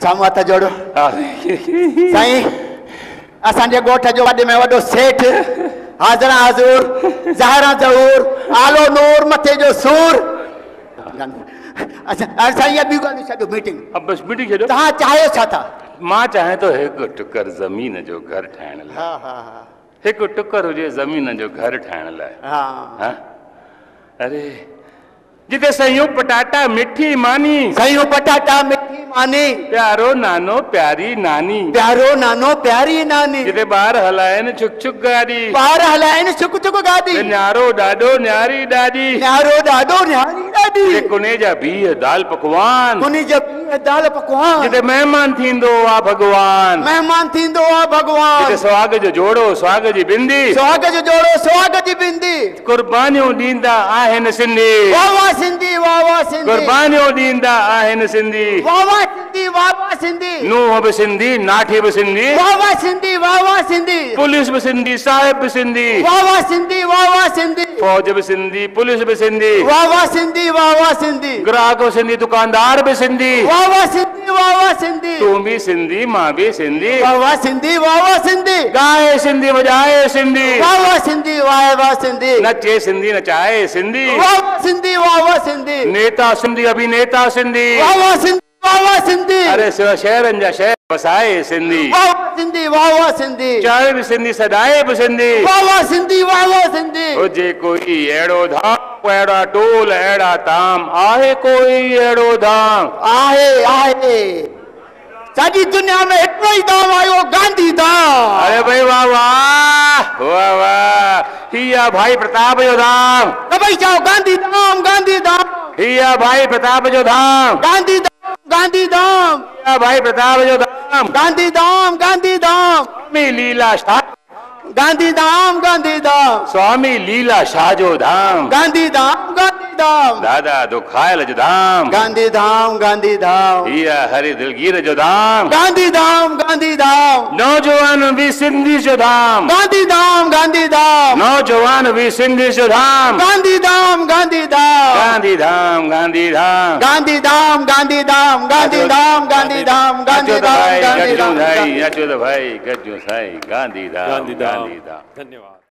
साम्हूं हथ जोड़ो। साईं असांजे ॻोठ जो वॾे में वॾो सेठ हाज़िर हज़ूर ज़ाहिरा ज़हूर आलो नूर मथे जो सूर। अच्छा साईं ॿी ॻाल्हि छॾियो मीटिंग। बस मीटिंग छॾियो। तव्हां चाहियो छा था? मां चाहियां थो हिकु टुकर ज़मीन जो घर ठाहिण लाइ। हा हा हा हिकु टुकर हुजे ज़मीन जो घर ठाहिण लाइ। हा अरे जिते सयूं पटाटा मिठी मानी। सयूं पटाटा मिठी मानी। प्यारो नानो प्यारी नानी। प्यारो नानो प्यारी नानी। जिते ॿार हलाइनि छुक छुक गाॾी। ॿार हलाइनि छुक छुक गाॾी। न्यारो ॾाढो न्यारी ॾाढी। न्यारो ॾाढो न्यारी ॾाढी। जिते कुने जा बीह दाल पकवान। कुने जा बीह दाल पकवान। जिते महिमान थींदो आहे भॻवान। महिमान थींदो आहे भॻवान। जिते सुहाग जो जोड़ो सुहाग जी बिंदी। सुहाग जो जोड़ो सुहाग जी बिंदी। कुर्बानियूं ॾींदा आहिनि सिंधी। वाह वाह सिंधी वाह वाह सिंधी। कुर्बानियूं ॾींदा आहिनि सिंधी। वाह वाह सिंधी वाह वाह सिंधी। नूंहं बि सिंधी नाठी बि सिंधी। वाह वाह सिंधी वाह वाह सिंधी। पुलिस बि सिंधी साहिब बि सिंधी। वाह वाह सिंधी वाह वाह सिंधी। फौज बि सिंधी पुलिस बि सिंधी। वाह वाह सिंधी वाह वाह सिंधी। ग्राहक बि सिंधी दुकानदार बि सिंधी। वाह वाह सिंधी वाह वाह सिंधी। तूं बि सिंधी मां बि सिंधी। वाह वाह सिंधी वाह वाह सिंधी। गाए सिंधी वॼाए सिंधी। वाह वाह सिंधी वाह वाह सिंधी। नचे सिंधी नचाए सिंधी। वाह वाह सिंधी वाह वाह सिंधी। नेता सिंधी अभिनेता सिंधी। वाह वाह सिंधी वाह वाह सिंधी। अरे शहरनि जा शहर वसाए सिंधी। वाह वाह सिंधी वाह वाह सिंधी। चाहे बि सिंधी सदाए बि सिंधी। वाह वाह सिंधी वाह वाह सिंधी। हुजे कोई अहिड़ो धाम अहिड़ा टोल अहिड़ा ताम आहे कोई अहिड़ो धाम। आहे आहे सारी दुनिया में हिकिड़ो ई धाम आयो गांधी धाम। अरे भाई वाह वाह वाह वाह हिया भाई प्रताप जो धाम। भाई जाओ गांधी धाम गांधी धाम। हिया भाई प्रताप जो धाम। गांधी धाम गांधी धाम। हिया भाई प्रताप जो धाम। गांधी धाम गांधी धाम। स्वामी लीला शाह गांधी धाम गांधी धाम। स्वामी लीला शाह जो धाम। गांधी धाम गांधी धाम। दादा दुखायल जो धाम। गांधी धाम गांधी धाम। हिया हरि दिलगीर जो धाम। गांधी धाम गांधी धाम। नौजवान भी सिंधी जो धाम। गांधी धाम गांधी धाम। नौजवान भी सिंधी जो धाम। गांधी धाम गांधी धाम। गांधी धाम गांधी धाम। गांधी धाम गांधी धाम। गांधी धाम गांधी धाम। गांधी धाम गांधी धाम। अचो त भाई गजो साईं गांधी धाम गांधी धाम। धन्यवाद।